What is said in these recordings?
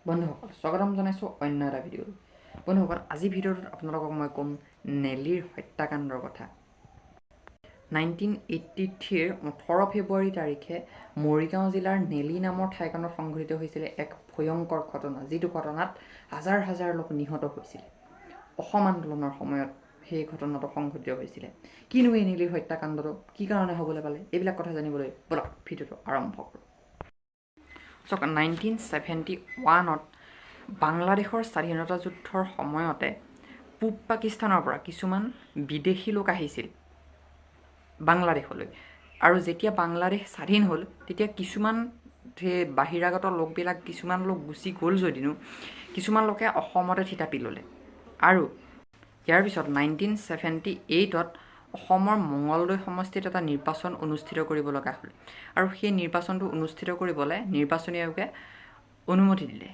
বন্ধুসকল স্বাগতম জনাইছোঁ অন্য এটা ভিডিঅ'ত। বন্ধুসকল আজি ভিডিঅ'টোত আপোনালোকক মই ক'ম নেলীৰ হত্যাকাণ্ডৰ কথা। 1983 18 ফেব্ৰুৱাৰী তাৰিখে মৰিগাঁও জিলাৰ নেলী নামৰ ঠাইখনত সংঘটিত হৈছিলে এক ভয়ংকৰ ঘটনা, যিটো ঘটনাত হাজাৰ হাজাৰ লোক নিহত হৈছিলে। অসম আন্দোলনৰ সময়ত সেই ঘটনাটো সংঘটিত হৈছিলে। কিনো এই নেলীৰ হত্যাকাণ্ডটো কি কাৰণে হ'বলৈ পালে, এইবিলাক কথা জানিবলৈ ব'লক ভিডিঅ'টো আৰম্ভ কৰোঁ। 1971ত বাংলাদেশৰ স্বাধীনতা যুদ্ধৰ সময়তে পূব পাকিস্তানৰ পৰা কিছুমান বিদেশী লোক আহিছিল বাংলাদেশলৈ, আৰু যেতিয়া বাংলাদেশ স্বাধীন হ'ল তেতিয়া কিছুমান বাহিৰাগত লোকবিলাক কিছুমান লোক গুচি গ'ল যদিও কিছুমান লোকে অসমতে থিতাপি ল'লে। আৰু ইয়াৰ পিছত 1978ত অসমৰ মঙলদৈ সমষ্টিত এটা নিৰ্বাচন অনুষ্ঠিত কৰিব লগা হ'ল, আৰু সেই নিৰ্বাচনটো অনুষ্ঠিত কৰিবলৈ নিৰ্বাচনী আয়োগে অনুমতি দিলে।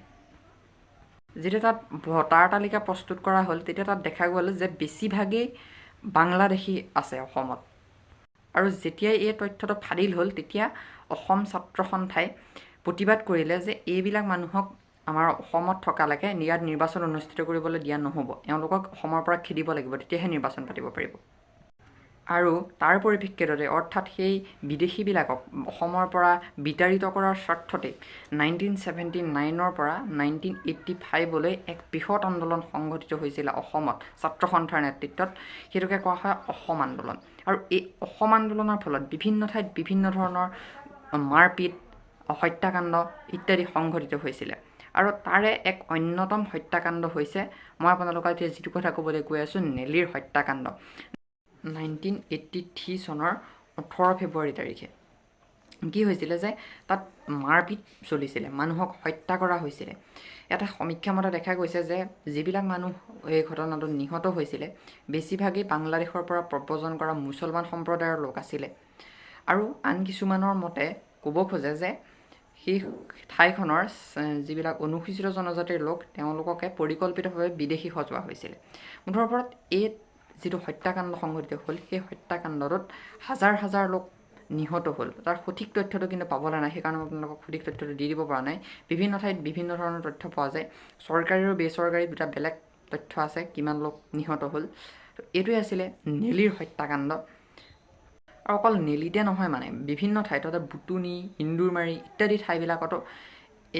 যেতিয়া তাত ভোটাৰ তালিকা প্ৰস্তুত কৰা হ'ল তেতিয়া তাত দেখা গ'ল যে বেছিভাগেই বাংলাদেশী আছে অসমত। আৰু যেতিয়াই এই তথ্যটো ফাদিল হ'ল তেতিয়া অসম ছাত্ৰ সন্থাই প্ৰতিবাদ কৰিলে যে এইবিলাক মানুহক আমাৰ অসমত থকালৈকে ইয়াত নিৰ্বাচন অনুষ্ঠিত কৰিবলৈ দিয়া নহ'ব, এওঁলোকক অসমৰ পৰা খেদিব লাগিব, তেতিয়াহে নিৰ্বাচন পাতিব পাৰিব। আৰু তাৰ পৰিপ্ৰেক্ষিততে অৰ্থাৎ সেই বিদেশীবিলাকক অসমৰ পৰা বিতাড়িত কৰাৰ স্বাৰ্থতে 1979ৰ পৰা 1985লৈ এক বৃহৎ আন্দোলন সংঘটিত হৈছিলে অসমত ছাত্ৰ সন্থাৰ নেতৃত্বত। সেইটোকে কোৱা হয় অসম আন্দোলন। আৰু এই অসম আন্দোলনৰ ফলত বিভিন্ন ঠাইত বিভিন্ন ধৰণৰ মাৰপিট, হত্যাকাণ্ড ইত্যাদি সংঘটিত হৈছিলে। আৰু তাৰে এক অন্যতম হত্যাকাণ্ড হৈছে, মই আপোনালোকক এতিয়া যিটো কথা ক'বলৈ গৈ আছোঁ, নেলীৰ হত্যাকাণ্ড। 1983 চনৰ 18 ফেব্ৰুৱাৰী তাৰিখে কি হৈছিলে যে তাত মাৰপিট চলিছিলে, মানুহক হত্যা কৰা হৈছিলে। এটা সমীক্ষা মতে দেখা গৈছে যে যিবিলাক মানুহ এই ঘটনাটোত নিহত হৈছিলে বেছিভাগেই বাংলাদেশৰ পৰা প্ৰব্ৰজন কৰা মুছলমান সম্প্ৰদায়ৰ লোক আছিলে। আৰু আন কিছুমানৰ মতে ক'ব খোজে যে সেই ঠাইখনৰ যিবিলাক অনুসূচিত জনজাতিৰ লোক তেওঁলোককে পৰিকল্পিতভাৱে বিদেশী সজোৱা হৈছিলে। মুঠৰ ওপৰত এই যিটো হত্যাকাণ্ড সংঘটিত হ'ল সেই হত্যাকাণ্ডটোত হাজাৰ হাজাৰ লোক নিহত হ'ল। তাৰ সঠিক তথ্যটো কিন্তু পাবলৈ নাই, সেইকাৰণে মই আপোনালোকক সঠিক তথ্যটো দি দিব পৰা নাই। বিভিন্ন ঠাইত বিভিন্ন ধৰণৰ তথ্য পোৱা যায়, চৰকাৰী আৰু বেচৰকাৰী দুটা বেলেগ তথ্য আছে কিমান লোক নিহত হ'ল। তো এইটোৱে আছিলে নেলীৰ হত্যাকাণ্ড। আৰু অকল নেলীতে নহয়, মানে বিভিন্ন ঠাইত বুটুনি, ইন্দুৰমাৰী ইত্যাদি ঠাইবিলাকতো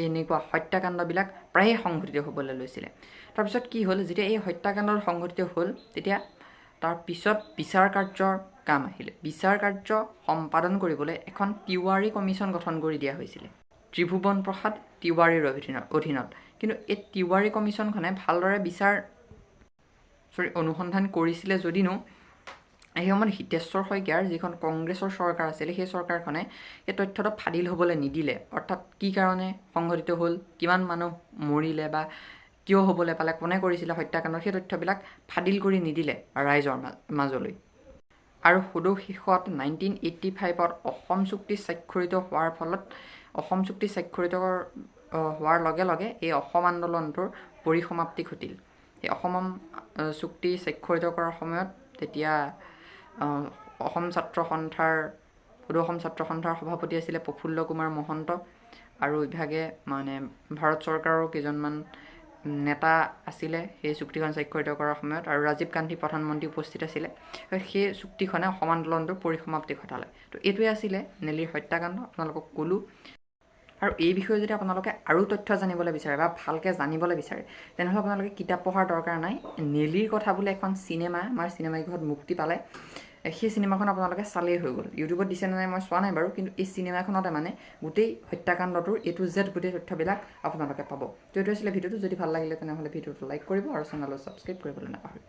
এনেকুৱা হত্যাকাণ্ডবিলাক প্ৰায়ে সংঘটিত হ'বলৈ লৈছিলে। তাৰপিছত কি হ'ল, যেতিয়া এই হত্যাকাণ্ডটো সংঘটিত হ'ল তেতিয়া তাৰ পিছত বিচাৰ কাৰ্যৰ কাম আহিলে। বিচাৰ কাৰ্য সম্পাদন কৰিবলৈ এখন তিৱাৰী কমিশ্যন গঠন কৰি দিয়া হৈছিলে ত্ৰিভুৱন প্ৰসাদ তিৱাৰীৰ অধীনত। কিন্তু এই তিৱাৰী কমিশ্যনখনে ভালদৰে অনুসন্ধান কৰিছিলে যদিও এই সময়ত হিতেশ্বৰ শইকীয়াৰ যিখন কংগ্ৰেছৰ চৰকাৰ আছিলে সেই চৰকাৰখনে এই তথ্যটো ফাদিল হ'বলৈ নিদিলে। অৰ্থাৎ কি কাৰণে সংঘটিত হ'ল, কিমান মানুহ মৰিলে বা কিয় হ'বলৈ পালে, কোনে কৰিছিলে হত্যাকাণ্ড, সেই তথ্যবিলাক ফাদিল কৰি নিদিলে ৰাইজৰ মাজলৈ। আৰু সদৌ শেষত 1985ত অসম চুক্তি স্বাক্ষৰিত হোৱাৰ ফলত হোৱাৰ লগে লগে এই অসম আন্দোলনটোৰ পৰিসমাপ্তি ঘটিল। এই অসম চুক্তি স্বাক্ষৰিত কৰাৰ সময়ত তেতিয়া অসম ছাত্ৰ সন্থাৰ সভাপতি আছিলে প্ৰফুল্ল কুমাৰ মহন্ত, আৰু ইভাগে মানে ভাৰত চৰকাৰৰ কেইজনমান নেতা আছিলে সেই চুক্তিখন স্বাক্ষৰিত কৰাৰ সময়ত, আৰু ৰাজীৱ গান্ধী প্ৰধানমন্ত্ৰী উপস্থিত আছিলে। সেই চুক্তিখনে অসম আন্দোলনটোৰ পৰিসমাপ্তি ঘটালে। তো এইটোৱে আছিলে নেলীৰ হত্যাকাণ্ড, আপোনালোকক ক'লোঁ। আৰু এই বিষয়ে যদি আপোনালোকে আৰু তথ্য জানিবলৈ বিচাৰে বা ভালকৈ জানিবলৈ বিচাৰে তেনেহ'লে আপোনালোকে কিতাপ পঢ়াৰ দৰকাৰ নাই। নেলীৰ কথা বোলে এখন চিনেমা আমাৰ চিনেমাগৃহত মুক্তি পালে, সেই চিনেমাখন আপোনালোকে চালেই হৈ গ'ল। ইউটিউবত দিছে নে নাই মই চোৱা নাই বাৰু, কিন্তু এই চিনেমাখনতে মানে গোটেই হত্যাকাণ্ডটোৰ A to Z গোটেই তথ্যবিলাক আপোনালোকে পাব। তো এইটো আছিলে ভিডিঅ'টো। যদি ভাল লাগিলে তেনেহ'লে ভিডিঅ'টো লাইক কৰিব আৰু চেনেলটো ছাবস্ক্ৰাইব কৰিবলৈ নাপাহৰিব।